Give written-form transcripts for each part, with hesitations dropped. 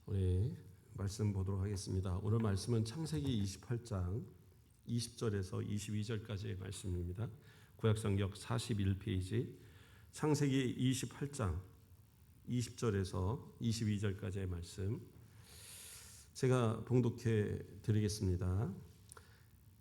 우리 말씀 보도록 하겠습니다. 오늘 말씀은 창세기 28장 20절에서 22절까지의 말씀입니다. 구약성경 41페이지 창세기 28장 20절에서 22절까지의 말씀 제가 봉독해 드리겠습니다.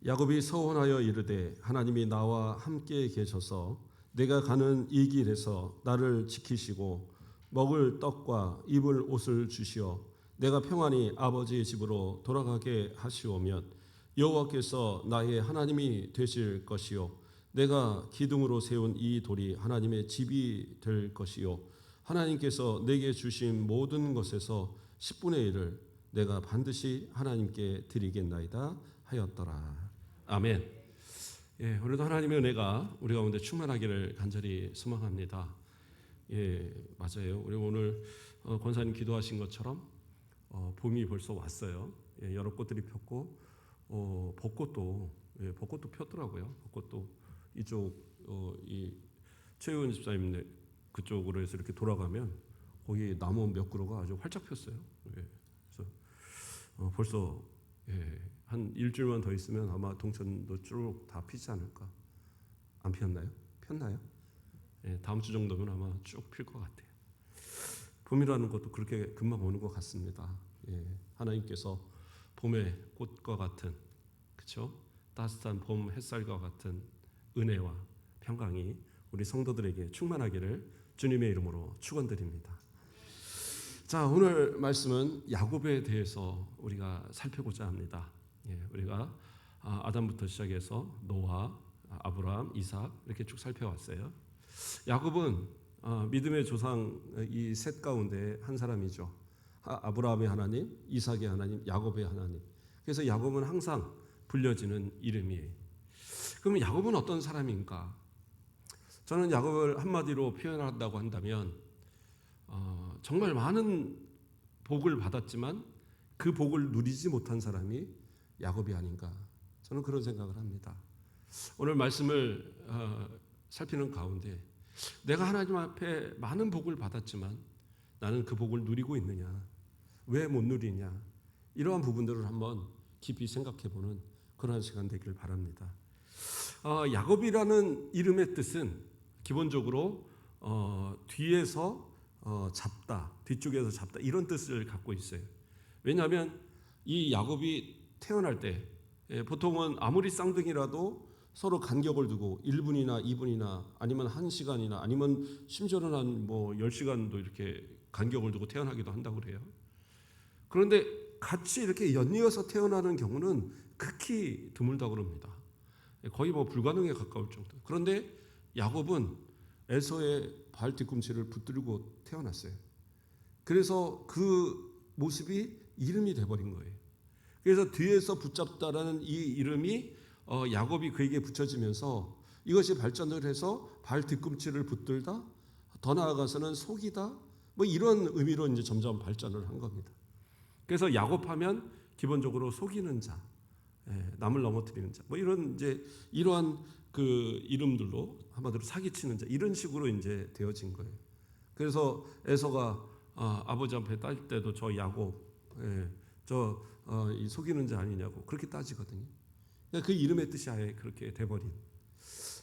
야곱이 서원하여 이르되 하나님이 나와 함께 계셔서 내가 가는 이 길에서 나를 지키시고 먹을 떡과 입을 옷을 주시어 내가 평안히 아버지의 집으로 돌아가게 하시오면 여호와께서 나의 하나님이 되실 것이요 내가 기둥으로 세운 이 돌이 하나님의 집이 될 것이요 하나님께서 내게 주신 모든 것에서 10분의 1을 내가 반드시 하나님께 드리겠나이다 하였더라. 아멘. 예, 오늘도 하나님의 은혜가 우리 가운데 충만하기를 간절히 소망합니다. 예, 맞아요. 우리 오늘 권사님 기도하신 것처럼 봄이 벌써 왔어요. 예, 여러 꽃들이 폈고 벚꽃도 폈더라고요. 벚꽃도 이쪽 이 최의원 집사님 그쪽으로 해서 이렇게 돌아가면 거기 나무 몇 그루가 아주 활짝 폈어요. 예, 그래서 벌써 한 일주일만 더 있으면 아마 동천도 쭉 다 피지 않을까. 안 피었나요? 폈나요? 예, 다음 주 정도면 아마 쭉 필 것 같아요. 봄이라는 것도 그렇게 금방 오는 것 같습니다. 예, 하나님께서 봄의 꽃과 같은, 그렇죠? 따뜻한 봄 햇살과 같은 은혜와 평강이 우리 성도들에게 충만하기를 주님의 이름으로 축원드립니다. 자, 오늘 말씀은 야곱에 대해서 우리가 살펴보자 합니다. 예, 우리가 아담부터 시작해서 노아, 아브라함, 이삭 이렇게 쭉 살펴왔어요. 야곱은 믿음의 조상 이 셋 가운데 한 사람이죠. 아브라함의 하나님, 이삭의 하나님, 야곱의 하나님. 그래서 야곱은 항상 불려지는 이름이에요. 그러면 야곱은 어떤 사람인가? 저는 야곱을 한마디로 표현한다고 한다면 정말 많은 복을 받았지만 그 복을 누리지 못한 사람이 야곱이 아닌가. 저는 그런 생각을 합니다. 오늘 말씀을 살피는 가운데 내가 하나님 앞에 많은 복을 받았지만 나는 그 복을 누리고 있느냐? 왜 못 누리냐? 이러한 부분들을 한번 깊이 생각해보는 그러한 시간 되길 바랍니다. 야곱이라는 이름의 뜻은 기본적으로 뒤에서 잡다, 뒤쪽에서 잡다 이런 뜻을 갖고 있어요. 왜냐하면 이 야곱이 태어날 때 보통은 아무리 쌍둥이라도 서로 간격을 두고 1분이나 2분이나 아니면 1시간이나 아니면 심지어는 한 10시간도 이렇게 간격을 두고 태어나기도 한다고 그래요. 그런데 같이 이렇게 연이어서 태어나는 경우는 극히 드물다고 그럽니다. 거의 불가능에 가까울 정도. 그런데 야곱은 에서의 발 뒤꿈치를 붙들고 태어났어요. 그래서 그 모습이 이름이 돼버린 거예요. 그래서 뒤에서 붙잡다라는 이 이름이 야곱이 그에게 붙여지면서 이것이 발전을 해서 발 뒤꿈치를 붙들다, 더 나아가서는 속이다, 이런 의미로 이제 점점 발전을 한 겁니다. 그래서 야곱하면 기본적으로 속이는 자, 남을 넘어뜨리는 자, 이러한 그 이름들로 한마디로 사기치는 자 이런 식으로 이제 되어진 거예요. 그래서 에서가 아버지 앞에 따질 때도 저 야곱, 이 속이는 자 아니냐고 그렇게 따지거든요. 그 이름의 뜻이 아예 그렇게 돼버린.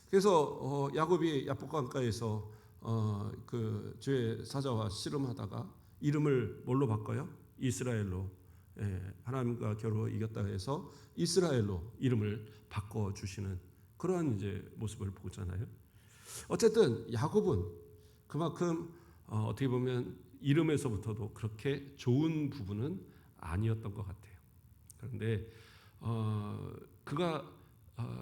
그래서 야곱이 야복강가에서 그 주의 사자와 씨름하다가 이름을 뭘로 바꿔요? 이스라엘로. 하나님과 겨루 이겼다 해서 이스라엘로 이름을 바꿔 주시는 그러한 이제 모습을 보잖아요. 어쨌든 야곱은 그만큼 어떻게 보면 이름에서부터도 그렇게 좋은 부분은 아니었던 것 같아요. 그런데 그가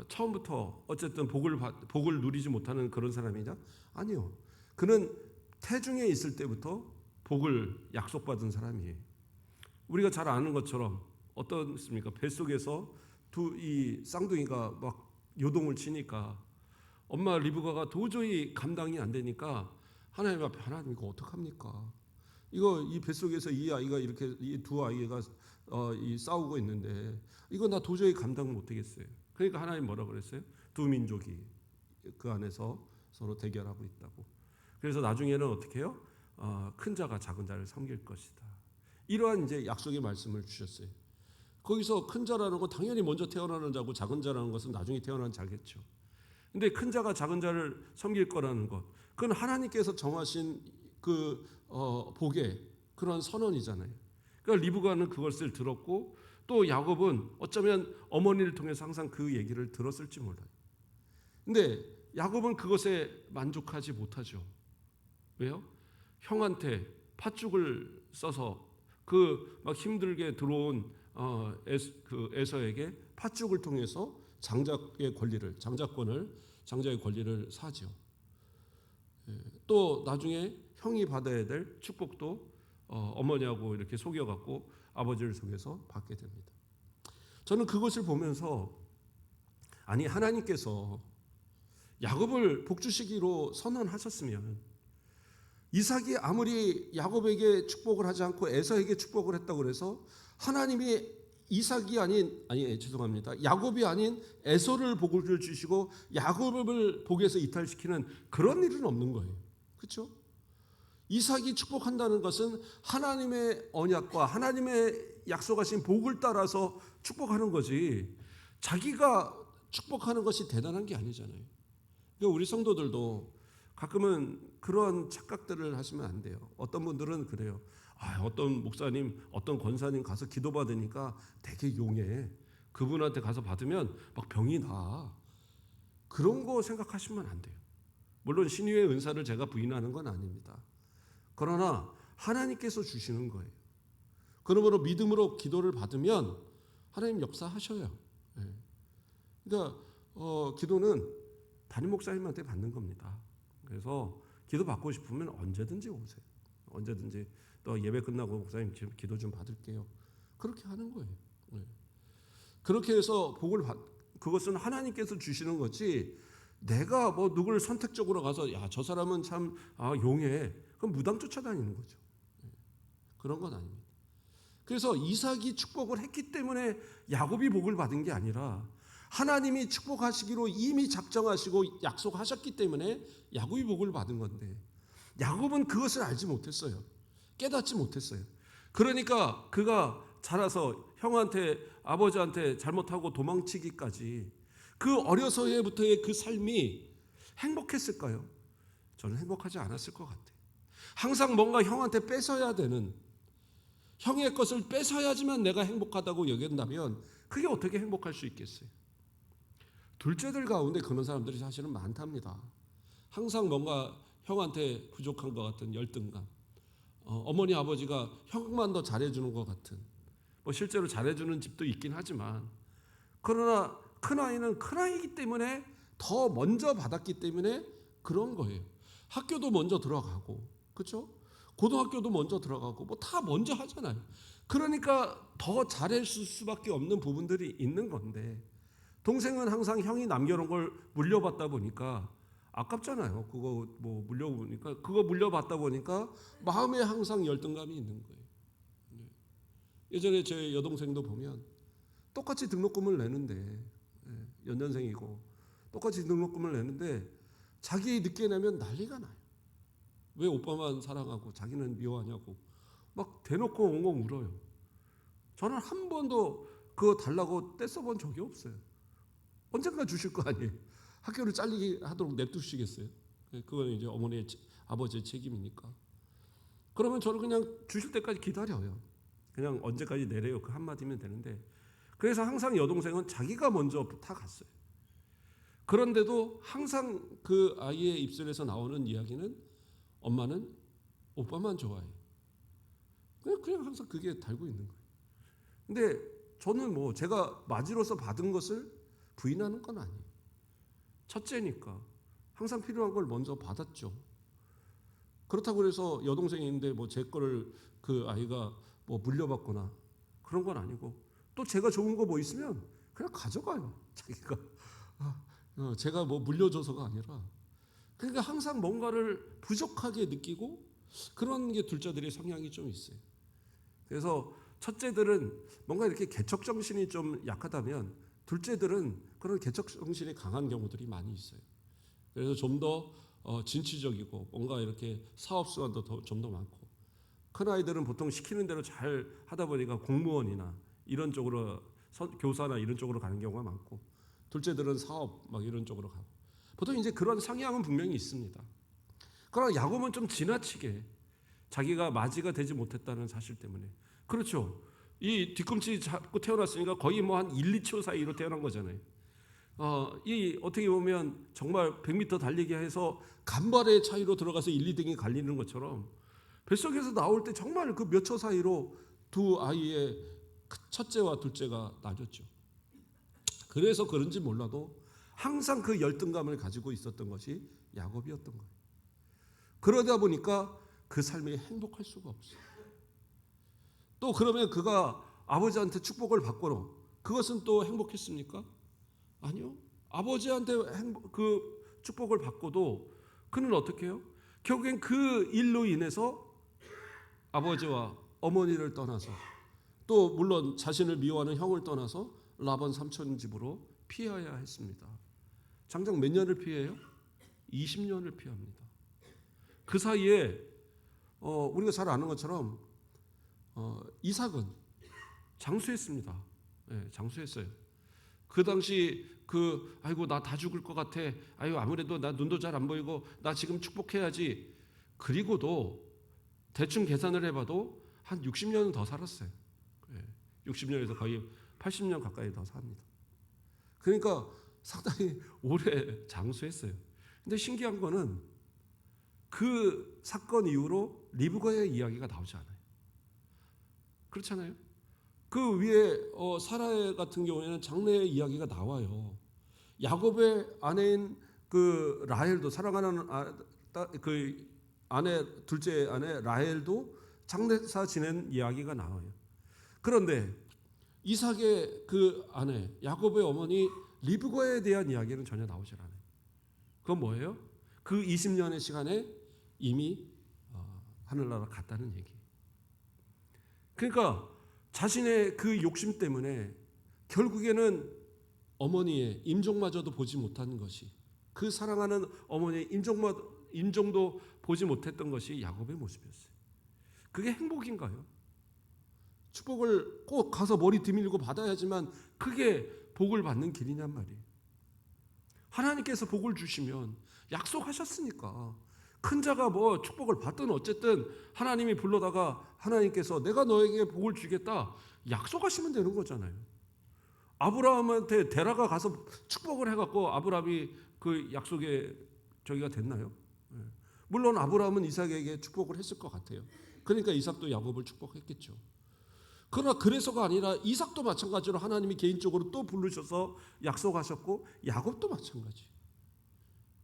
처음부터 어쨌든 복을 누리지 못하는 그런 사람이냐? 아니요. 그는 태중에 있을 때부터 복을 약속받은 사람이에요. 우리가 잘 아는 것처럼 어떻습니까? 뱃속에서 이 쌍둥이가 막 요동을 치니까 엄마 리브가가 도저히 감당이 안 되니까 하나님 앞에 하나님 이거 어떡합니까? 이거 이 뱃속에서 이 아이가 이렇게 이 두 아이가 싸우고 있는데 이거 나 도저히 감당 못 하겠어요. 그러니까 하나님 뭐라 그랬어요? 두 민족이 그 안에서 서로 대결하고 있다고. 그래서 나중에는 어떻게 해요? 큰 자가 작은 자를 섬길 것이다. 이러한 이제 약속의 말씀을 주셨어요. 거기서 큰 자라는 건 당연히 먼저 태어나는 자고 작은 자라는 것은 나중에 태어난 자겠죠. 근데 큰 자가 작은 자를 섬길 거라는 것, 그건 하나님께서 정하신 그 복의 그런 선언이잖아요. 그러니까 리브가는 그것을 들었고 또 야곱은 어쩌면 어머니를 통해서 항상 그 얘기를 들었을지 몰라요. 근데 야곱은 그것에 만족하지 못하죠. 왜요? 형한테 팥죽을 써서 그 막 힘들게 들어온 에서에게 팥죽을 통해서 장자의 권리를 사죠. 또 나중에 형이 받아야 될 축복도 어머니하고 이렇게 속여갖고 아버지를 속여서 받게 됩니다. 저는 그것을 보면서 아니 하나님께서 야곱을 복주시기로 선언하셨으면 이삭이 아무리 야곱에게 축복을 하지 않고 에서에게 축복을 했다고 해서 하나님이 야곱이 아닌 에서를 복을 주시고 야곱을 복에서 이탈시키는 그런 일은 없는 거예요. 그렇죠? 이삭이 축복한다는 것은 하나님의 언약과 하나님의 약속하신 복을 따라서 축복하는 거지 자기가 축복하는 것이 대단한 게 아니잖아요. 그러니까 우리 성도들도 가끔은 그런 착각들을 하시면 안 돼요. 어떤 분들은 그래요. 어떤 목사님, 어떤 권사님 가서 기도받으니까 되게 용해. 그분한테 가서 받으면 막 병이 나. 그런 거 생각하시면 안 돼요. 물론 신유의 은사를 제가 부인하는 건 아닙니다. 그러나 하나님께서 주시는 거예요. 그러므로 믿음으로 기도를 받으면 하나님 역사하셔요. 그러니까 기도는 담임 목사님한테 받는 겁니다. 그래서 기도 받고 싶으면 언제든지 오세요. 언제든지 또 예배 끝나고 목사님 기도 좀 받을게요. 그렇게 하는 거예요. 그렇게 해서 그것은 하나님께서 주시는 거지 내가 뭐 누구를 선택적으로 가서 저 사람은 참 용해. 그럼 무당 쫓아다니는 거죠. 그런 건 아닙니다. 그래서 이삭이 축복을 했기 때문에 야곱이 복을 받은 게 아니라 하나님이 축복하시기로 이미 작정하시고 약속하셨기 때문에 야곱이 복을 받은 건데 야곱은 그것을 알지 못했어요. 깨닫지 못했어요. 그러니까 그가 자라서 형한테 아버지한테 잘못하고 도망치기까지 그 어려서부터의 그 삶이 행복했을까요? 저는 행복하지 않았을 것 같아요. 항상 뭔가 형한테 뺏어야 되는 형의 것을 뺏어야지만 내가 행복하다고 여긴다면 그게 어떻게 행복할 수 있겠어요? 둘째들 가운데 그런 사람들이 사실은 많답니다. 항상 뭔가 형한테 부족한 것 같은 열등감, 어머니 아버지가 형만 더 잘해주는 것 같은, 뭐 실제로 잘해주는 집도 있긴 하지만 그러나 큰아이는 큰아이기 때문에 더 먼저 받았기 때문에 그런 거예요. 학교도 먼저 들어가고 그렇죠? 고등학교도 먼저 들어가고 뭐 다 먼저 하잖아요. 그러니까 더 잘했을 수밖에 없는 부분들이 있는 건데 동생은 항상 형이 남겨놓은 걸 물려받다 보니까 아깝잖아요. 그거 뭐 물려받다 보니까 마음에 항상 열등감이 있는 거예요. 예전에 제 여동생도 보면 똑같이 등록금을 내는데 연년생이고 똑같이 등록금을 내는데 자기 늦게 내면 난리가 나요. 왜 오빠만 사랑하고 자기는 미워하냐고 막 대놓고 엉엉 울어요. 저는 한 번도 그거 달라고 떼써본 적이 없어요. 언젠가 주실 거 아니에요. 학교를 잘리게 하도록 냅두시겠어요? 그건 이제 어머니의 아버지의 책임이니까. 그러면 저는 그냥 주실 때까지 기다려요. 그냥 언제까지 내려요. 그 한마디면 되는데. 그래서 항상 여동생은 자기가 먼저 다 갔어요. 그런데도 항상 그 아이의 입술에서 나오는 이야기는 엄마는 오빠만 좋아해. 그냥 항상 그게 달고 있는 거예요. 근데 저는 뭐 제가 맞이로서 받은 것을 부인하는 건 아니에요. 첫째니까 항상 필요한 걸 먼저 받았죠. 그렇다고 해서 여동생이 있는데 뭐 제 거를 그 아이가 뭐 물려받거나 그런 건 아니고 또 제가 좋은 거 뭐 있으면 그냥 가져가요. 자기가 제가 뭐 물려줘서가 아니라 그러니까 항상 뭔가를 부족하게 느끼고 그런 게 둘째들의 성향이 좀 있어요. 그래서 첫째들은 뭔가 이렇게 개척 정신이 좀 약하다면 둘째들은 그런 개척 정신이 강한 경우들이 많이 있어요. 그래서 좀 더 진취적이고 뭔가 이렇게 사업 수완도 좀 더 많고 큰 아이들은 보통 시키는 대로 잘 하다 보니까 공무원이나 이런 쪽으로 교사나 이런 쪽으로 가는 경우가 많고, 둘째들은 사업 막 이런 쪽으로 가고, 보통 이제 그런 성향은 분명히 있습니다. 그러나 야곱은 좀 지나치게 자기가 맞이가 되지 못했다는 사실 때문에, 그렇죠, 이 뒤꿈치 잡고 태어났으니까 거의 뭐 한 1, 2초 사이로 태어난 거잖아요. 이 어떻게 보면 정말 100m 달리기 해서 간발의 차이로 들어가서 1, 2등이 갈리는 것처럼 뱃속에서 나올 때 정말 그 몇 초 사이로 두 아이의 첫째와 둘째가 나졌죠. 그래서 그런지 몰라도 항상 그 열등감을 가지고 있었던 것이 야곱이었던 거예요. 그러다 보니까 그 삶이 행복할 수가 없어요. 또 그러면 그가 아버지한테 축복을 받고는 그것은 또 행복했습니까? 아니요. 아버지한테 그 축복을 받고도 그는 어떻게 해요? 결국엔 그 일로 인해서 아버지와 어머니를 떠나서, 또 물론 자신을 미워하는 형을 떠나서 라반 삼촌 집으로 피해야 했습니다. 장장 몇 년을 피해요? 20년을 피합니다. 그 사이에 우리가 잘 아는 것처럼 이삭은 장수했습니다. 네, 장수했어요. 그 당시 아이고 나 다 죽을 것 같아. 아이고 아무래도 나 눈도 잘 안 보이고 나 지금 축복해야지. 그리고도 대충 계산을 해봐도 한 60년은 더 살았어요. 60년에서 거의 80년 가까이 더 삽니다. 그러니까 상당히 오래 장수했어요. 근데 신기한 거는 그 사건 이후로 리브가의 이야기가 나오지 않아요. 그렇잖아요. 그 위에 사라 같은 경우에는 장래의 이야기가 나와요. 야곱의 아내인 그 라헬도, 사랑하는 그 아내, 둘째 아내 라헬도 장례사 지낸 이야기가 나와요. 그런데 이삭의 그 아내 야곱의 어머니 리브가에 대한 이야기는 전혀 나오질 않아요. 그건 뭐예요? 그 20년의 시간에 이미 하늘나라 갔다는 얘기. 그러니까 자신의 그 욕심 때문에 결국에는 어머니의 임종마저도 보지 못한 것이, 그 사랑하는 어머니의 임종도 보지 못했던 것이 야곱의 모습이었어요. 그게 행복인가요? 축복을 꼭 가서 머리 들밀고 받아야지만 그게 복을 받는 길이냔 말이에요. 하나님께서 복을 주시면 약속하셨으니까 큰 자가 뭐 축복을 받든 어쨌든 하나님이 불러다가 하나님께서 내가 너에게 복을 주겠다 약속하시면 되는 거잖아요. 아브라함한테 데라가 가서 축복을 해갖고 아브라함이 그 약속에 저기가 됐나요? 물론 아브라함은 이삭에게 축복을 했을 것 같아요. 그러니까 이삭도 야곱을 축복했겠죠. 그러나 그래서가 아니라 이삭도 마찬가지로 하나님이 개인적으로 또 부르셔서 약속하셨고 야곱도 마찬가지.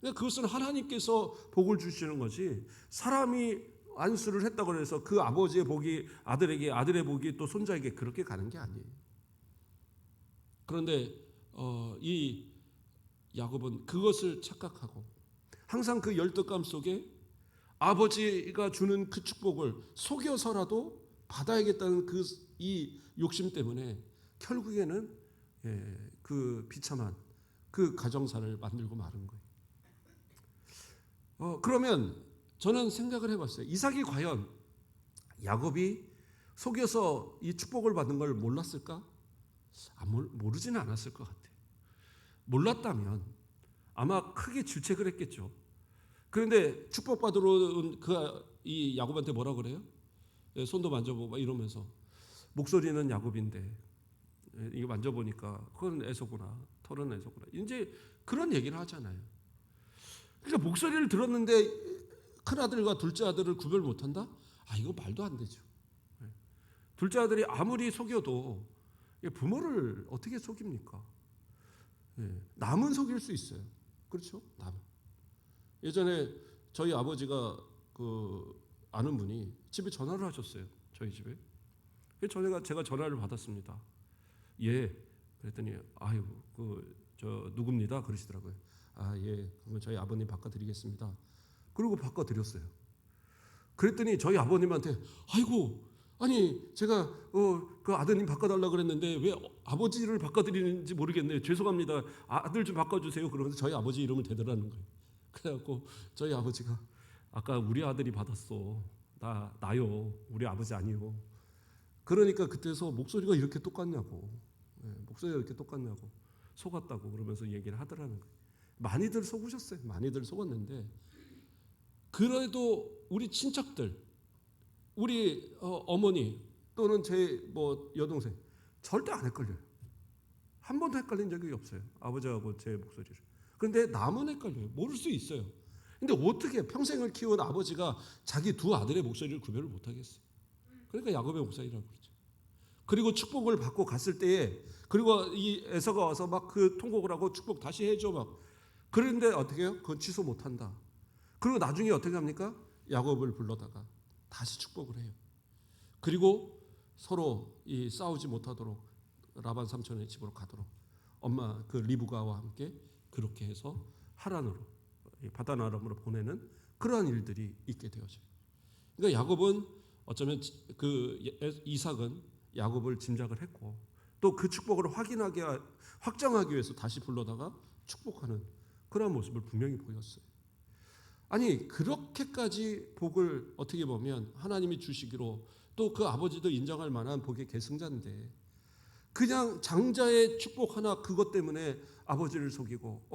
그것은 하나님께서 복을 주시는 것이 사람이 안수를 했다고 해서 그 아버지의 복이 아들에게, 아들의 복이 또 손자에게 그렇게 가는 게 아니에요. 그런데 이 야곱은 그것을 착각하고 항상 그 열등감 속에 아버지가 주는 그 축복을 속여서라도 받아야겠다는 이 욕심 때문에 결국에는 그 비참한 그 가정사를 만들고 마는 거예요. 그러면 저는 생각을 해봤어요. 이삭이 과연 야곱이 속여서 이 축복을 받는 걸 몰랐을까? 모르지는 않았을 것 같아요. 몰랐다면 아마 크게 질책을 했겠죠. 그런데 축복받으러 온 이 야곱한테 뭐라 그래요? 손도 만져보고 이러면서 목소리는 야곱인데 이거 만져보니까 그건 에서구나, 털은 에서구나. 이제 그런 얘기를 하잖아요. 그러니까 목소리를 들었는데 큰 아들과 둘째 아들을 구별 못한다? 이거 말도 안 되죠. 둘째 아들이 아무리 속여도 부모를 어떻게 속입니까? 남은 속일 수 있어요. 그렇죠? 남은. 예전에 저희 아버지가 아는 분이 집에 전화를 하셨어요. 저희 집에. 제가 전화를 받았습니다. 예. 그랬더니 저 누굽니다. 그러시더라고요. 예. 그러면 저희 아버님 바꿔드리겠습니다. 그리고 바꿔드렸어요. 그랬더니 저희 아버님한테 아니 제가 그 아드님 바꿔달라 그랬는데 왜 아버지를 바꿔드리는지 모르겠네요. 죄송합니다. 아들 좀 바꿔주세요. 그러면서 저희 아버지 이름을 대더라는 거예요. 그래갖고 저희 아버지가 아까 우리 아들이 받았어. 나요. 우리 아버지 아니요. 그러니까 그때서 목소리가 이렇게 똑같냐고. 목소리가 이렇게 똑같냐고. 속았다고 그러면서 얘기를 하더라는 거예요. 많이들 속으셨어요. 많이들 속았는데 그래도 우리 친척들, 우리 어머니 또는 제 뭐 여동생 절대 안 헷갈려요. 한 번도 헷갈린 적이 없어요. 아버지하고 제 목소리를. 그런데 남은 헷갈려요. 모를 수 있어요. 근데 어떻게 평생을 키운 아버지가 자기 두 아들의 목소리를 구별을 못하겠어요. 그러니까 야곱의 목소리라고 그러죠. 그리고 축복을 받고 갔을 때에 그리고 이 에서가 와서 막 그 통곡을 하고 축복 다시 해줘 막 그런데 어떻게 해요? 그건 취소 못한다. 그리고 나중에 어떻게 합니까? 야곱을 불러다가 다시 축복을 해요. 그리고 서로 이 싸우지 못하도록 라반 삼촌의 집으로 가도록 엄마 그 리브가와 함께 그렇게 해서 하란으로 바단 아람으로 보내는 그러한 일들이 있게 되어져요. 그러니까 야곱은 어쩌면 그 이삭은 야곱을 짐작을 했고 또 그 축복을 확정하기 위해서 다시 불러다가 축복하는 그런 모습을 분명히 보였어요. 아니 그렇게까지 복을 어떻게 보면 하나님이 주시기로 또 그 아버지도 인정할 만한 복의 계승자인데 그냥 장자의 축복 하나 그것 때문에 아버지를 속이고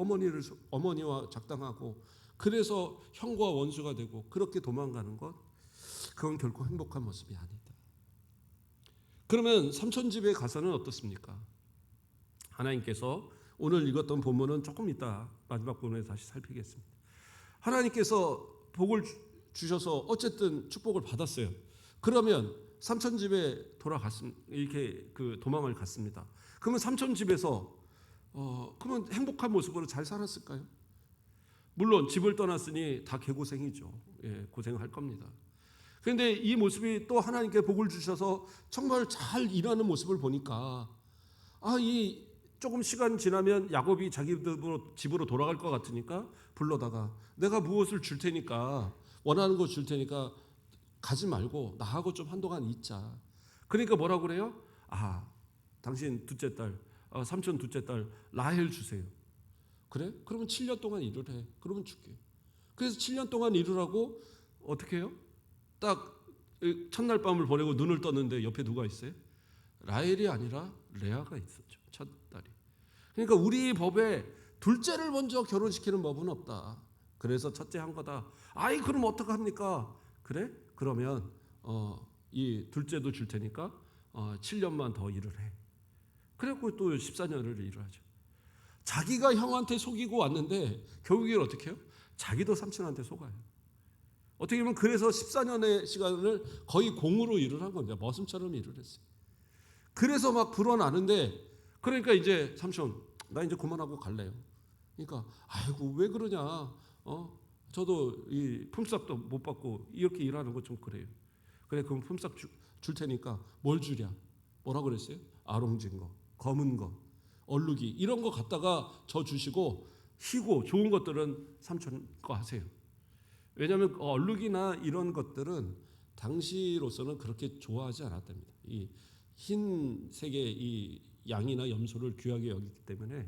어머니와 작당하고 그래서 형과 원수가 되고 그렇게 도망가는 것 그건 결코 행복한 모습이 아니다. 그러면 삼촌 집에 가서는 어떻습니까? 하나님께서 오늘 읽었던 본문은 조금 이따 마지막 부분에 다시 살피겠습니다. 하나님께서 복을 주셔서 어쨌든 축복을 받았어요. 그러면 삼촌 집에 이렇게 그 도망을 갔습니다. 그러면 삼촌 집에서 그러면 행복한 모습으로 잘 살았을까요? 물론 집을 떠났으니 다 개고생이죠. 예, 고생할 겁니다. 그런데 이 모습이 또 하나님께 복을 주셔서 정말 잘 일하는 모습을 보니까 이 조금 시간 지나면 야곱이 자기 집으로 돌아갈 것 같으니까 불러다가 내가 무엇을 줄 테니까 원하는 거 줄 테니까 가지 말고 나하고 좀 한동안 있자. 그러니까 뭐라고 그래요? 당신 둘째 딸, 삼촌 둘째 딸 라헬 주세요. 그래? 그러면 7년 동안 일을 해. 그러면 줄게. 그래서 7년 동안 일을 하고 어떻게 해요? 딱 첫날 밤을 보내고 눈을 떴는데 옆에 누가 있어요? 라헬이 아니라 레아가 있었죠. 첫 딸이. 그러니까 우리 법에 둘째를 먼저 결혼시키는 법은 없다. 그래서 첫째 한 거다. 그럼 어떡합니까? 그래? 그러면 이 둘째도 줄 테니까 7년만 더 일을 해. 그래갖고 또 14년을 일을 하죠. 자기가 형한테 속이고 왔는데 결국엔 어떻게 해요? 자기도 삼촌한테 속아요. 어떻게 보면 그래서 14년의 시간을 거의 공으로 일을 한 겁니다. 머슴처럼 일을 했어요. 그래서 막 불어나는데 그러니까 이제 삼촌 나 이제 그만하고 갈래요. 그러니까 아이고 왜 그러냐. 저도 이 품삯도 못 받고 이렇게 일하는 거 좀 그래요. 그래 그럼 품삯 줄 테니까 뭘 주랴? 뭐라고 그랬어요? 아롱진 거, 검은 거, 얼룩이 이런 거 갖다가 저 주시고 희고 좋은 것들은 삼촌 거 하세요. 왜냐하면 얼룩이나 이런 것들은 당시로서는 그렇게 좋아하지 않았답니다. 이 흰색의 이 양이나 염소를 귀하게 여기기 때문에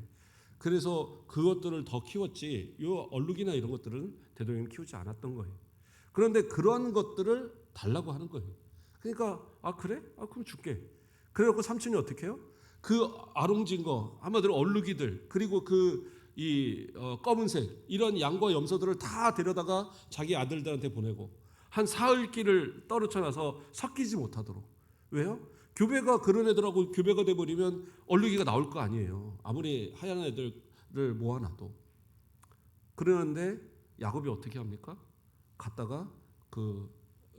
그래서 그것들을 더 키웠지 이 얼룩이나 이런 것들은 되도록이면 키우지 않았던 거예요. 그런데 그런 것들을 달라고 하는 거예요. 그러니까 그래? 그럼 줄게. 그래갖고 삼촌이 어떻게 해요? 그 아롱진 거 한마디로 얼룩이들 그리고 이 검은색 이런 양과 염소들을 다 데려다가 자기 아들들한테 보내고 한 사흘길을 떨어쳐놔서 섞이지 못하도록. 왜요? 교배가 그런 애들하고 교배가 돼버리면 얼룩이가 나올 거 아니에요. 아무리 하얀 애들을 모아놔도. 그러는데 야곱이 어떻게 합니까? 갔다가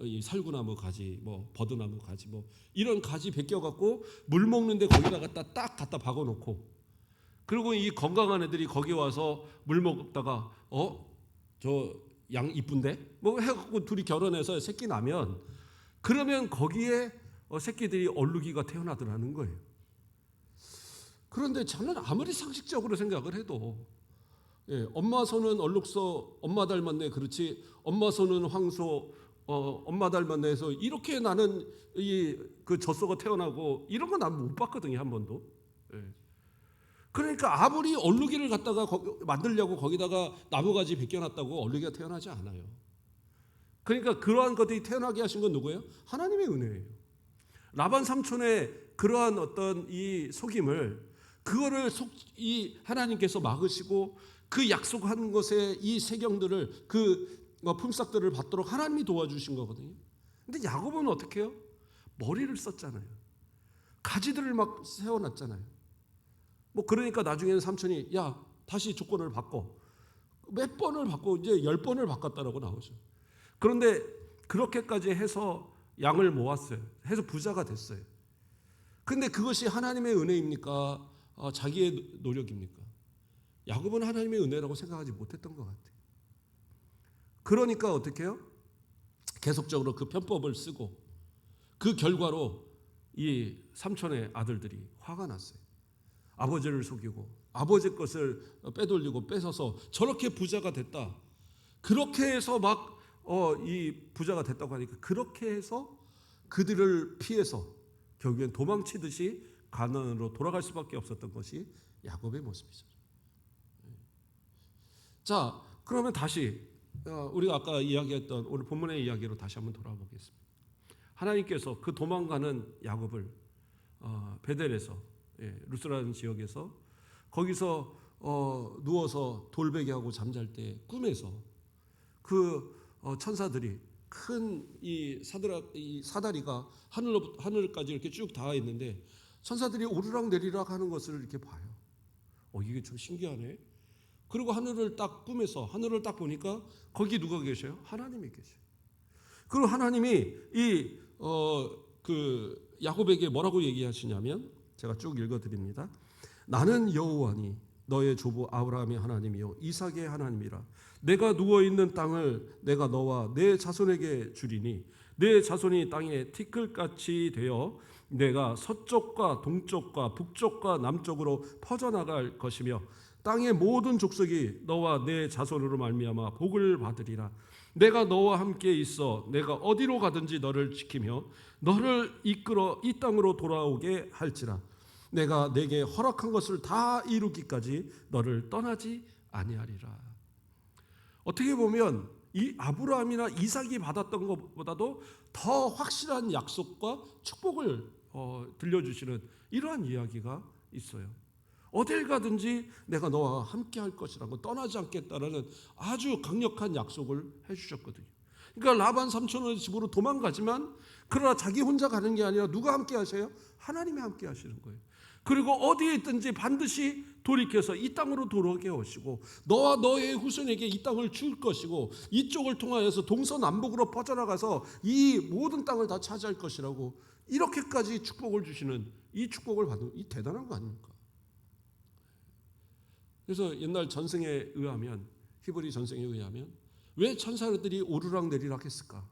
이 살구나무 가지, 뭐 버드나무 가지, 뭐 이런 가지 벗겨갖고 물 먹는데 거기다가 딱 갖다 박아놓고, 그리고 이 건강한 애들이 거기 와서 물 먹다가 저 양 이쁜데 뭐 해갖고 둘이 결혼해서 새끼 나면 그러면 거기에 새끼들이 얼룩이가 태어나더라는 거예요. 그런데 저는 아무리 상식적으로 생각을 해도 엄마 손은 얼룩소 엄마 닮았네 그렇지 엄마 손은 황소 엄마 닮았네 해서 이렇게 나는 그 젖소가 태어나고 이런 거 난 못 봤거든요 한 번도. 그러니까 아무리 얼룩이를 갖다가 만들려고 거기다가 나무가지 벗겨놨다고 얼룩이가 태어나지 않아요. 그러니까 그러한 것들이 태어나게 하신 건 누구예요? 하나님의 은혜예요. 라반 삼촌의 그러한 어떤 이 속임을, 그거를 이 하나님께서 막으시고 그 약속한 것에 이 세경들을, 그 품삯들을 받도록 하나님이 도와주신 거거든요. 근데 야곱은 어떻게 해요? 머리를 썼잖아요. 가지들을 막 세워놨잖아요. 뭐 그러니까 나중에는 삼촌이 야 다시 조건을 바꿔. 몇 번을 바꿔, 이제 10번을 바꿨다라고 나오죠. 그런데 그렇게까지 해서 양을 모았어요. 해서 부자가 됐어요. 근데 그것이 하나님의 은혜입니까? 자기의 노력입니까? 야곱은 하나님의 은혜라고 생각하지 못했던 것 같아요. 그러니까 어떻게 해요? 계속적으로 그 편법을 쓰고, 그 결과로 이 삼촌의 아들들이 화가 났어요. 아버지를 속이고 아버지 것을 빼돌리고 뺏어서 저렇게 부자가 됐다. 그렇게 해서 막 이 부자가 됐다고 하니까, 그렇게 해서 그들을 피해서 결국엔 도망치듯이 가나안으로 돌아갈 수밖에 없었던 것이 야곱의 모습이죠. 자, 그러면 다시 우리가 아까 이야기했던 오늘 본문의 이야기로 다시 한번 돌아보겠습니다. 하나님께서 그 도망가는 야곱을 베델에서, 루스라는 지역에서, 거기서 누워서 돌베개하고 잠잘 때 꿈에서 그 천사들이 큰 이 사다리가 하늘까지 이렇게 쭉 닿아 있는데 천사들이 오르락 내리락 하는 것을 이렇게 봐요. 이게 좀 신기하네. 그리고 하늘을 딱 꿈에서 하늘을 딱 보니까 거기 누가 계셔요? 하나님이 계셔요. 그리고 하나님이 그 야곱에게 뭐라고 얘기하시냐면, 제가 쭉 읽어드립니다. 나는 여호와니 너의 조부 아브라함의 하나님이요 이삭의 하나님이라. 내가 누워있는 땅을 내가 너와 내 자손에게 주리니 내 자손이 땅에 티끌같이 되어 내가 서쪽과 동쪽과 북쪽과 남쪽으로 퍼져나갈 것이며 땅의 모든 족속이 너와 내 자손으로 말미암아 복을 받으리라. 내가 너와 함께 있어 내가 어디로 가든지 너를 지키며 너를 이끌어 이 땅으로 돌아오게 할지라. 내가 내게 허락한 것을 다 이루기까지 너를 떠나지 아니하리라. 어떻게 보면 이 아브라함이나 이삭이 받았던 것보다도 더 확실한 약속과 축복을 들려주시는 이러한 이야기가 있어요. 어딜 가든지 내가 너와 함께 할 것이라고, 떠나지 않겠다라는 아주 강력한 약속을 해주셨거든요. 그러니까 라반 삼촌의 집으로 도망가지만, 그러나 자기 혼자 가는 게 아니라 누가 함께 하셔요? 하나님이 함께 하시는 거예요. 그리고 어디에 있든지 반드시 돌이켜서 이 땅으로 돌아오게 하시고 너와 너의 후손에게 이 땅을 줄 것이고 이쪽을 통하여서 동서남북으로 퍼져나가서 이 모든 땅을 다 차지할 것이라고, 이렇게까지 축복을 주시는 이 축복을 받은, 이 대단한 거 아닙니까? 그래서 옛날 전승에 의하면, 히브리 전승에 의하면 왜 천사들이 오르락 내리락 했을까?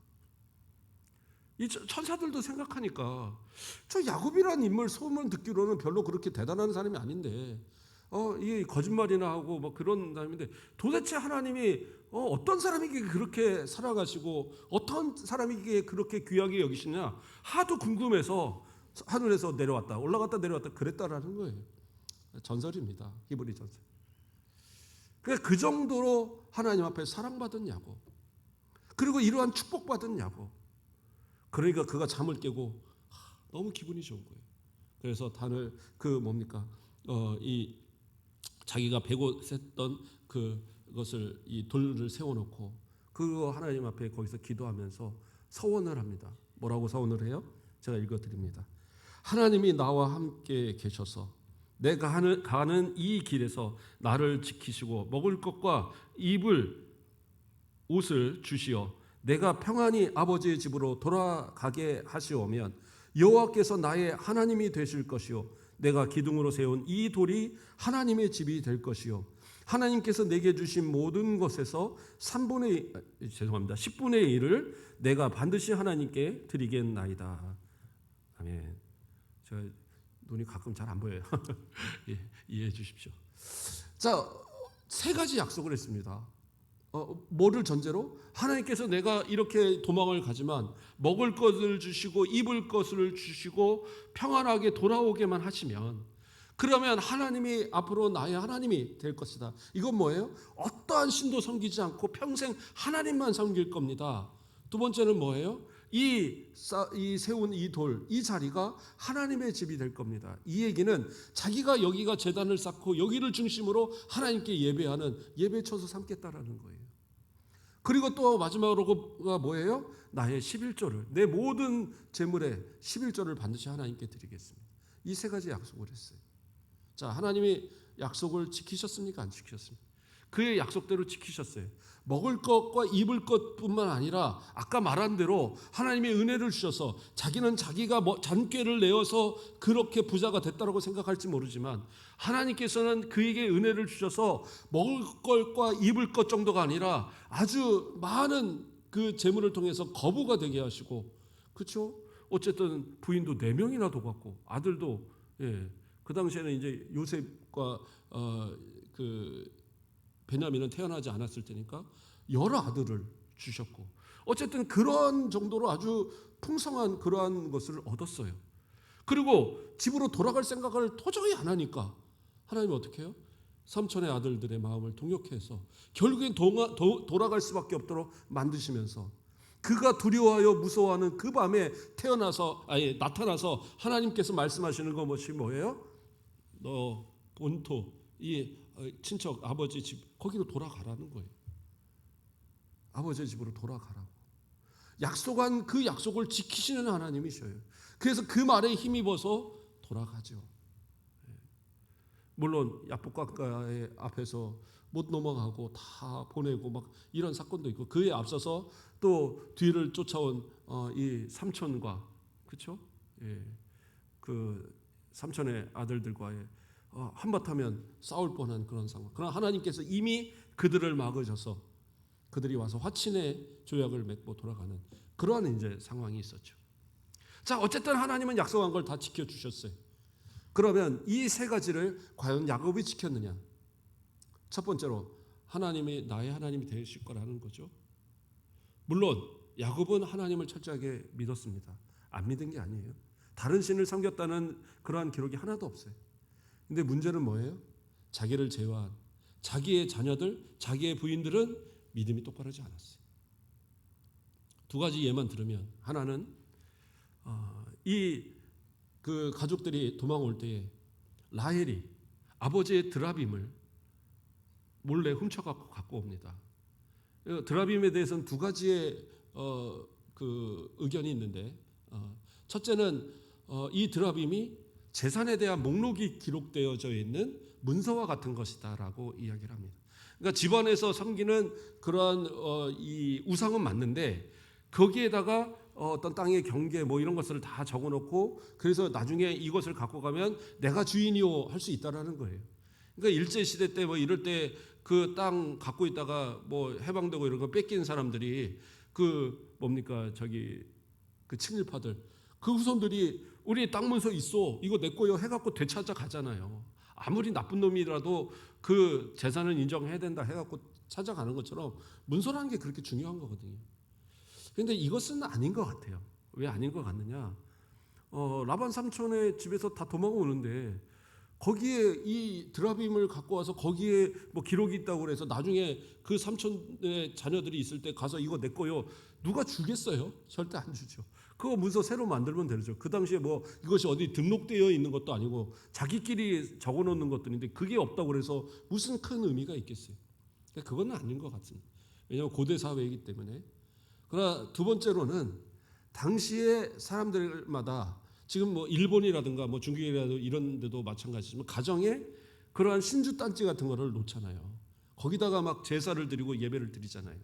이 천사들도 생각하니까 저 야곱이라는 인물 소문 듣기로는 별로 그렇게 대단한 사람이 아닌데 이 거짓말이나 하고 뭐 그런 사람인데, 도대체 하나님이 어떤 사람에게 그렇게 살아가시고 어떤 사람에게 그렇게 귀하게 여기시냐 하도 궁금해서 하늘에서 내려왔다 올라갔다 내려왔다 그랬다라는 거예요. 전설입니다. 히브리 전설. 그러니까 그 정도로 하나님 앞에 사랑받은 야곱, 그리고 이러한 축복받은 야곱. 그러니까 그가 잠을 깨고 너무 기분이 좋은 거예요. 그래서 단을 이 자기가 베고 셌던 그것을 이 돌을 세워놓고 그 하나님 앞에 거기서 기도하면서 서원을 합니다. 뭐라고 서원을 해요? 제가 읽어드립니다. 하나님이 나와 함께 계셔서 내가 가는 이 길에서 나를 지키시고 먹을 것과 입을 옷을 주시어 내가 평안히 아버지의 집으로 돌아가게 하시오면 여호와께서 나의 하나님이 되실 것이요 내가 기둥으로 세운 이 돌이 하나님의 집이 될 것이요 하나님께서 내게 주신 모든 것에서 10분의 1을 내가 반드시 하나님께 드리겠나이다. 아멘. 제가 눈이 가끔 잘 안 보여요. 예, 이해해 주십시오. 자, 세 가지 약속을 했습니다. 뭐를 전제로? 하나님께서 내가 이렇게 도망을 가지만 먹을 것을 주시고 입을 것을 주시고 평안하게 돌아오게만 하시면, 그러면 하나님이 앞으로 나의 하나님이 될 것이다. 이건 뭐예요? 어떠한 신도 섬기지 않고 평생 하나님만 섬길 겁니다. 두 번째는 뭐예요? 이 세운 이 돌, 이 자리가 하나님의 집이 될 겁니다. 이 얘기는 자기가 여기가 제단을 쌓고 여기를 중심으로 하나님께 예배하는 예배처소 삼겠다라는 거예요. 그리고 또 마지막으로가 뭐예요? 나의 11조를, 내 모든 재물의 11조를 반드시 하나님께 드리겠습니다. 이 세 가지 약속을 했어요. 자, 하나님이 약속을 지키셨습니까? 안 지키셨습니까? 그의 약속대로 지키셨어요. 먹을 것과 입을 것뿐만 아니라 아까 말한 대로 하나님의 은혜를 주셔서 자기는 자기가 잔꾀를 내어서 그렇게 부자가 됐다고 생각할지 모르지만 하나님께서는 그에게 은혜를 주셔서 먹을 것과 입을 것 정도가 아니라 아주 많은 그 재물을 통해서 거부가 되게 하시고, 그렇죠? 어쨌든 부인도 4명이나 더 갖고 아들도, 그 당시에는 이제 요셉과 그 베냐민은 태어나지 않았을 테니까 여러 아들을 주셨고, 어쨌든 그런 정도로 아주 풍성한 그러한 것을 얻었어요. 그리고 집으로 돌아갈 생각을 도저히 안 하니까 하나님이 어떻게 해요? 삼촌의 아들들의 마음을 동역해서 결국엔 돌아갈 수밖에 없도록 만드시면서 그가 두려워하여 무서워하는 그 밤에 나타나서 하나님께서 말씀하시는 것이 뭐예요? 너 본토 이 친척 아버지 집 거기로 돌아가라는 거예요. 아버지 집으로 돌아가라고. 약속한 그 약속을 지키시는 하나님이셔요. 그래서 그 말에 힘입어서 돌아가죠. 물론 야복강가의 앞에서 못 넘어가고 다 보내고 막 이런 사건도 있고, 그에 앞서서 또 뒤를 쫓아온 이 삼촌과, 그렇죠? 그 삼촌의 아들들과의 한바탕면 싸울 뻔한 그런 상황. 그러나 하나님께서 이미 그들을 막으셔서 그들이 와서 화친의 조약을 맺고 돌아가는 그러한 이제 상황이 있었죠. 자, 어쨌든 하나님은 약속한 걸 다 지켜주셨어요. 그러면 이 세 가지를 과연 야곱이 지켰느냐? 첫 번째로 하나님이 나의 하나님이 되실 거라는 거죠. 물론 야곱은 하나님을 철저하게 믿었습니다. 안 믿은 게 아니에요. 다른 신을 섬겼다는 그러한 기록이 하나도 없어요. 근데 문제는 뭐예요? 자기를 제외한 자기의 자녀들, 자기의 부인들은 믿음이 똑바르지 않았어요. 두 가지 예만 들으면, 하나는 그 가족들이 도망올 때에 라헬이 아버지의 드라빔을 몰래 훔쳐갖고 옵니다. 드라빔에 대해서는 두 가지의 그 의견이 있는데, 첫째는 이 드라빔이 재산에 대한 목록이 기록되어져 있는 문서와 같은 것이다라고 이야기를 합니다. 그러니까 집안에서 섬기는 그러한 이 우상은 맞는데 거기에다가 어떤 땅의 경계 뭐 이런 것을 다 적어놓고, 그래서 나중에 이것을 갖고 가면 내가 주인이요 할 수 있다라는 거예요. 그러니까 일제 시대 때 뭐 이럴 때 그 땅 갖고 있다가 뭐 해방되고 이런 거 뺏긴 사람들이 그 뭡니까 그 친일파들 그 후손들이 우리 땅 문서 있어 이거 내 거요 해갖고 되찾아 가잖아요. 아무리 나쁜 놈이라도 그 재산을 인정해야 된다 해갖고 찾아가는 것처럼 문서라는 게 그렇게 중요한 거거든요. 그런데 이것은 아닌 것 같아요. 왜 아닌 것 같느냐? 라반 삼촌의 집에서 다 도망오는데 거기에 이 드라빔을 갖고 와서 거기에 뭐 기록이 있다고 그래서 나중에 그 삼촌의 자녀들이 있을 때 가서 이거 내 거요. 누가 주겠어요? 절대 안 주죠. 그거 문서 새로 만들면 되죠. 그 당시에 뭐 이것이 어디 등록되어 있는 것도 아니고 자기끼리 적어놓는 것들인데 그게 없다고 그래서 무슨 큰 의미가 있겠어요? 그건 아닌 것 같습니다. 왜냐하면 고대 사회이기 때문에. 그러나 두 번째로는 당시의 사람들마다 지금 뭐 일본이라든가 뭐 중국이라든가 이런 데도 마찬가지지만 가정에 그러한 신주단지 같은 거를 놓잖아요. 거기다가 막 제사를 드리고 예배를 드리잖아요.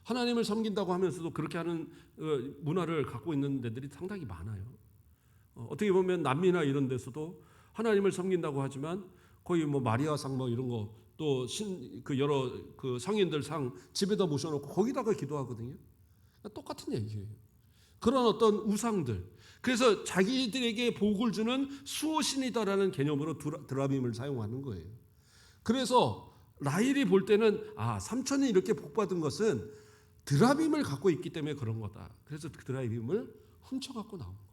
하나님을 섬긴다고 하면서도 그렇게 하는 문화를 갖고 있는 데들이 상당히 많아요. 어떻게 보면 남미나 이런 데서도 하나님을 섬긴다고 하지만 거의 뭐 마리아상 뭐 이런 거 또 그 여러 그 성인들 상 집에다 모셔놓고 거기다가 기도하거든요. 똑같은 얘기예요. 그런 어떤 우상들. 그래서 자기들에게 복을 주는 수호신이다라는 개념으로 드라빔을 사용하는 거예요. 그래서 라헬이 볼 때는 삼촌이 이렇게 복받은 것은 드라빔을 갖고 있기 때문에 그런 거다. 그래서 그 드라빔을 훔쳐갖고 나온 거예요.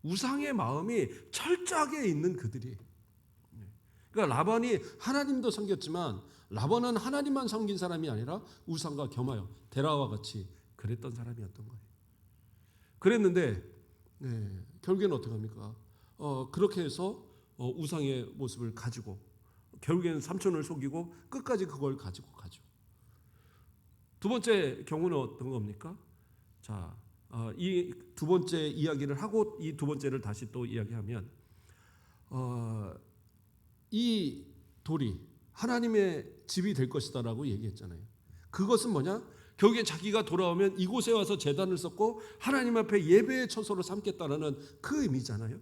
우상의 마음이 철저하게 있는 그들이. 그러니까 라반이 하나님도 섬겼지만 라반은 하나님만 섬긴 사람이 아니라 우상과 겸하여 데라와 같이 그랬던 사람이었던 거예요. 그랬는데 결국에는 어떻게 합니까? 그렇게 해서 우상의 모습을 가지고 결국에는 삼촌을 속이고 끝까지 그걸 가지고 가죠. 두 번째 경우는 어떤 겁니까? 자, 이 두 번째 이야기를 하고 이 두 번째를 다시 또 이야기하면 이 돌이 하나님의 집이 될 것이다라고 얘기했잖아요. 그것은 뭐냐? 결국에 자기가 돌아오면 이곳에 와서 제단을 쌓고 하나님 앞에 예배의 처소로 삼겠다라는 그 의미잖아요.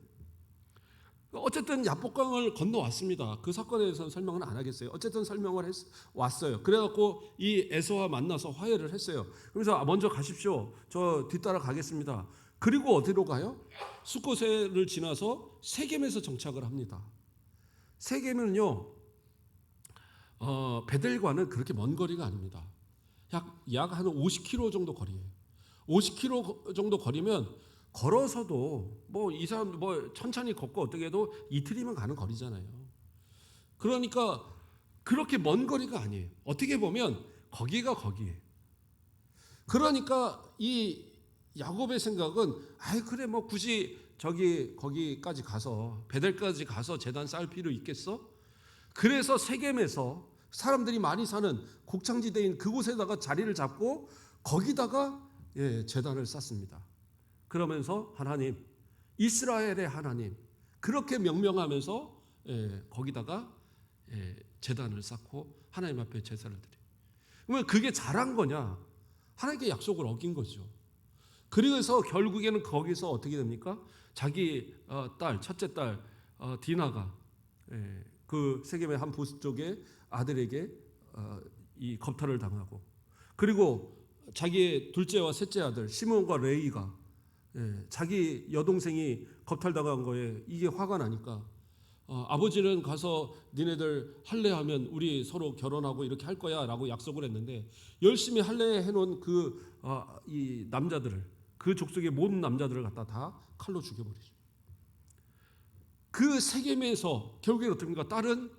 어쨌든 야복강을 건너왔습니다. 그 사건에 대해서는 설명은 안 하겠어요. 어쨌든 설명을 왔어요. 그래갖고 이 에서와 만나서 화해를 했어요. 그래서 먼저 가십시오. 저 뒤따라 가겠습니다. 그리고 어디로 가요? 숫곳을 지나서 세겜에서 정착을 합니다. 세겜은요, 베델과는 그렇게 먼 거리가 아닙니다. 약 한 50km 정도 거리예요. 50km 정도 거리면 걸어서도 이 사람 천천히 걷고 어떻게 해도 이틀이면 가는 거리잖아요. 그러니까 그렇게 먼 거리가 아니에요. 어떻게 보면 거기가 거기예요. 그러니까 이 야곱의 생각은 그래 굳이 거기까지 가서 베델까지 가서 제단 쌓을 필요 있겠어? 그래서 세겜에서 사람들이 많이 사는 곡창지대인 그곳에다가 자리를 잡고 거기다가 제단을 쌓습니다. 그러면서 하나님, 이스라엘의 하나님 그렇게 명명하면서 거기다가 제단을 쌓고 하나님 앞에 제사를 드려요. 그러면 그게 잘한 거냐? 하나님께 약속을 어긴 거죠. 그래서 결국에는 거기서 어떻게 됩니까? 자기 딸, 첫째 딸 디나가 그 세겜의 한 보수족의 아들에게 이 겁탈을 당하고, 그리고 자기의 둘째와 셋째 아들 시므온과 레위가 자기 여동생이 겁탈당한 거에 이게 화가 나니까 아버지는 가서 니네들 할례하면 우리 서로 결혼하고 이렇게 할 거야 라고 약속을 했는데 열심히 할례해 놓은 이 남자들을, 그 족속의 모든 남자들을 갖다 다 칼로 죽여버리죠. 그 세겜에서 결국에 어떻습니까? 딸은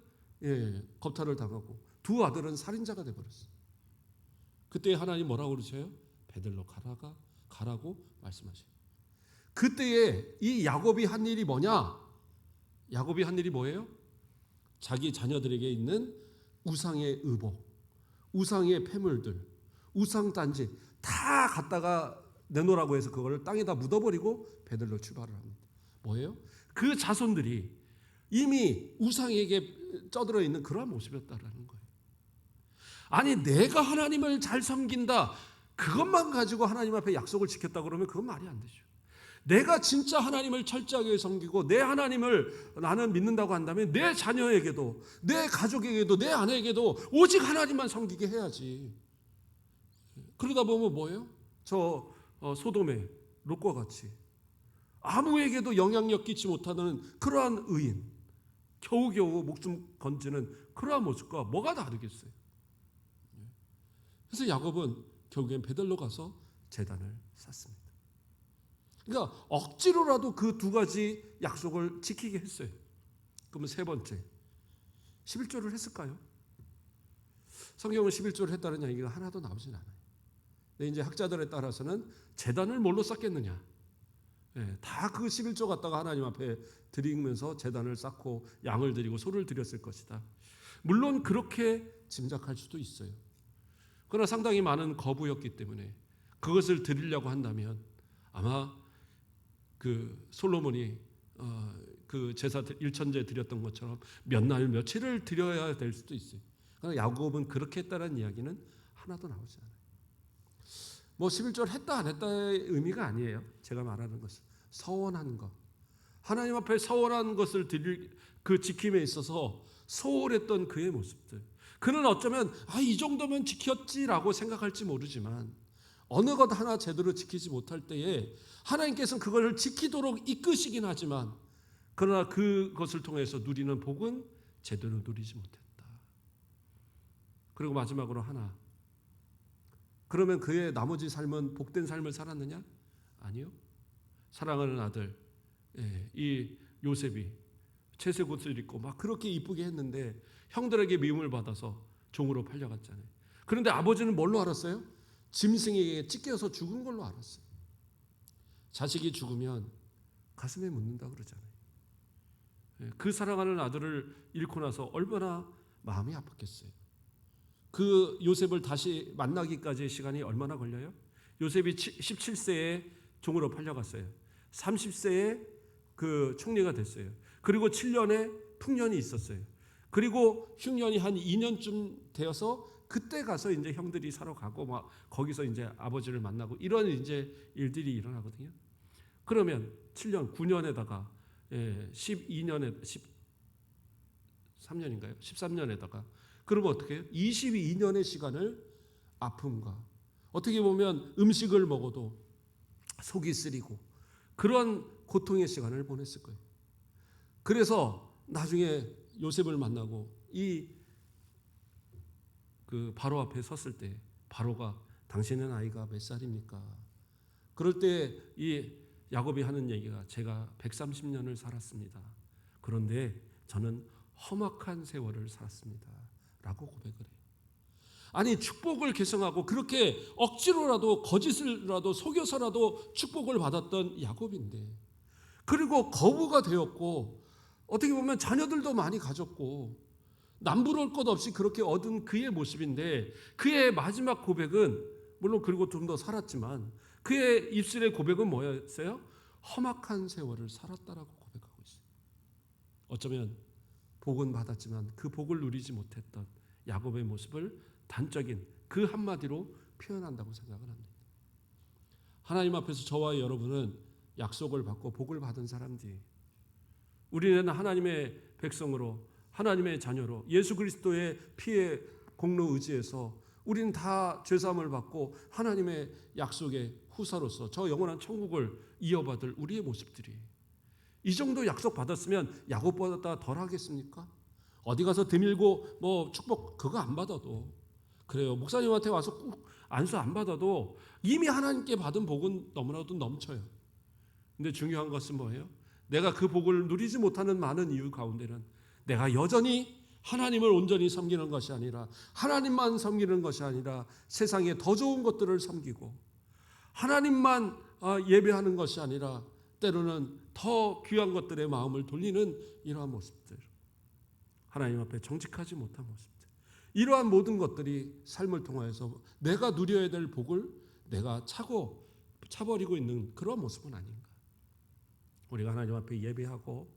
겁탈을 당하고 두 아들은 살인자가 돼버렸어요. 그때 하나님 뭐라고 그러세요? 베들로 가라고 말씀하셔요. 그때에 이 야곱이 한 일이 뭐냐? 야곱이 한 일이 뭐예요? 자기 자녀들에게 있는 우상의 의복, 우상의 폐물들, 우상 단지 다 갖다가 내놓으라고 해서 그거를 땅에다 묻어버리고 베들로 출발을 합니다. 뭐예요? 그 자손들이 이미 우상에게 쩌들어 있는 그러한 모습이었다라는 거예요. 아니 내가 하나님을 잘 섬긴다 그것만 가지고 하나님 앞에 약속을 지켰다 그러면 그건 말이 안 되죠. 내가 진짜 하나님을 철저하게 섬기고 내 하나님을 나는 믿는다고 한다면 내 자녀에게도 내 가족에게도 내 아내에게도 오직 하나님만 섬기게 해야지. 그러다 보면 뭐예요? 저 소돔의 롯과 같이 아무에게도 영향력 끼치 못하는 그러한 의인, 겨우겨우 목숨 건지는 그러한 모습과 뭐가 다르겠어요? 그래서 야곱은 결국엔 베들로 가서 제단을 쌓습니다. 그러니까 억지로라도 그 두 가지 약속을 지키게 했어요. 그러면 세 번째, 11조를 했을까요? 성경은 11조를 했다는 얘기가 하나도 나오진 않아요. 근데 이제 학자들에 따라서는 제단을 뭘로 쌓겠느냐? 다 그 11조 갖다가 하나님 앞에 드리면서 제단을 쌓고 양을 드리고 소를 드렸을 것이다. 물론 그렇게 짐작할 수도 있어요. 그러나 상당히 많은 거부였기 때문에 그것을 드리려고 한다면 아마 그 솔로몬이 그 제사 일천제 드렸던 것처럼 몇 날 며칠을 드려야 될 수도 있어요. 그러나 야곱은 그렇게 했다는 이야기는 하나도 나오지 않아요. 11조를 했다 안 했다의 의미가 아니에요. 제가 말하는 것은 서원하는 것, 하나님 앞에 서원한 것을 드릴 그 지킴에 있어서 소홀했던 그의 모습들. 그는 어쩌면 이 정도면 지켰지라고 생각할지 모르지만 어느 것 하나 제대로 지키지 못할 때에 하나님께서는 그것을 지키도록 이끄시긴 하지만 그러나 그것을 통해서 누리는 복은 제대로 누리지 못했다. 그리고 마지막으로 하나, 그러면 그의 나머지 삶은 복된 삶을 살았느냐? 아니요. 사랑하는 아들 이 요셉이 채색 옷을 입고 막 그렇게 이쁘게 했는데 형들에게 미움을 받아서 종으로 팔려갔잖아요. 그런데 아버지는 뭘로 알았어요? 짐승에게 찢겨서 죽은 걸로 알았어요. 자식이 죽으면 가슴에 묻는다 그러잖아요. 그 사랑하는 아들을 잃고 나서 얼마나 마음이 아팠겠어요. 그 요셉을 다시 만나기까지의 시간이 얼마나 걸려요? 요셉이 17세에 종으로 팔려갔어요. 30세에 그 총리가 됐어요. 그리고 7년의 풍년이 있었어요. 그리고 흉년이 한 2년쯤 되어서 그때 가서 이제 형들이 사러 가고 막 거기서 이제 아버지를 만나고 이런 이제 일들이 일어나거든요. 그러면 7년, 9년에다가 12년에 13년인가요? 13년에다가 그러면 어떻게 해요? 22년의 시간을 아픔과 어떻게 보면 음식을 먹어도 속이 쓰리고 그런 고통의 시간을 보냈을 거예요. 그래서 나중에 요셉을 만나고 그 바로 앞에 섰을 때 바로가 당신의 나이가 몇 살입니까? 그럴 때 이 야곱이 하는 얘기가 제가 130년을 살았습니다. 그런데 저는 험악한 세월을 살았습니다. 라고 고백을 해요. 아니 축복을 계승하고 그렇게 억지로라도 거짓을라도 속여서라도 축복을 받았던 야곱인데 그리고 거부가 되었고 어떻게 보면 자녀들도 많이 가졌고 남부러울 것 없이 그렇게 얻은 그의 모습인데 그의 마지막 고백은 물론 그리고 좀 더 살았지만 그의 입술의 고백은 뭐였어요? 험악한 세월을 살았다라고 고백하고 있어요. 어쩌면 복은 받았지만 그 복을 누리지 못했던 야곱의 모습을 단적인 그 한마디로 표현한다고 생각을 합니다. 하나님 앞에서 저와 여러분은 약속을 받고 복을 받은 사람들이 우리는 하나님의 백성으로 하나님의 자녀로 예수 그리스도의 피의 공로 의지에서 우리는 다 죄사함을 받고 하나님의 약속의 후사로서 저 영원한 천국을 이어받을 우리의 모습들이 이 정도 약속 받았으면 야곱보다 덜 하겠습니까? 어디 가서 드밀고 뭐 축복 그거 안 받아도 그래요. 목사님한테 와서 꼭 안수 안 받아도 이미 하나님께 받은 복은 너무나도 넘쳐요. 근데 중요한 것은 뭐예요? 내가 그 복을 누리지 못하는 많은 이유 가운데는 내가 여전히 하나님을 온전히 섬기는 것이 아니라 하나님만 섬기는 것이 아니라 세상에 더 좋은 것들을 섬기고 하나님만 예배하는 것이 아니라 때로는 더 귀한 것들의 마음을 돌리는 이러한 모습들, 하나님 앞에 정직하지 못한 모습들, 이러한 모든 것들이 삶을 통하여서 내가 누려야 될 복을 내가 차버리고 있는 그런 모습은 아닌가. 우리가 하나님 앞에 예배하고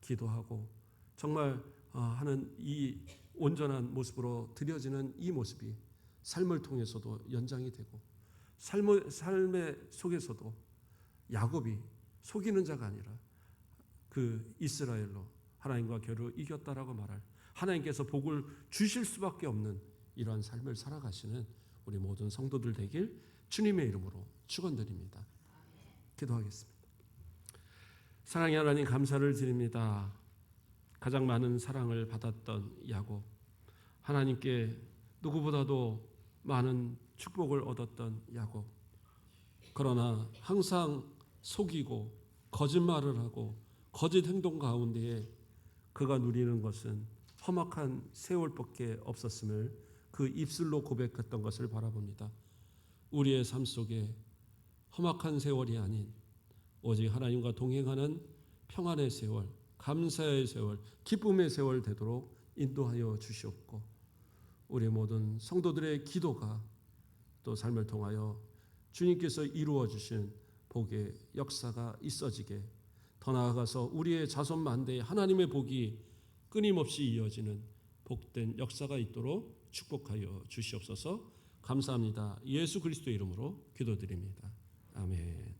기도하고 정말 하는 이 온전한 모습으로 드려지는 이 모습이 삶을 통해서도 연장이 되고 삶의 속에서도 야곱이 속이는 자가 아니라 그 이스라엘로 하나님과 겨루 이겼다라고 말할 하나님께서 복을 주실 수밖에 없는 이러한 삶을 살아가시는 우리 모든 성도들 되길 주님의 이름으로 축원드립니다. 기도하겠습니다. 사랑의 하나님 감사를 드립니다. 가장 많은 사랑을 받았던 야곱, 하나님께 누구보다도 많은 축복을 얻었던 야곱, 그러나 항상 속이고 거짓말을 하고 거짓 행동 가운데에 그가 누리는 것은 험악한 세월밖에 없었음을 그 입술로 고백했던 것을 바라봅니다. 우리의 삶 속에 험악한 세월이 아닌 오직 하나님과 동행하는 평안의 세월, 감사의 세월, 기쁨의 세월 되도록 인도하여 주시옵고 우리 모든 성도들의 기도가 또 삶을 통하여 주님께서 이루어 주신 복의 역사가 있어지게 더 나아가서 우리의 자손 만대에 하나님의 복이 끊임없이 이어지는 복된 역사가 있도록 축복하여 주시옵소서. 감사합니다. 예수 그리스도의 이름으로 기도드립니다. 아멘.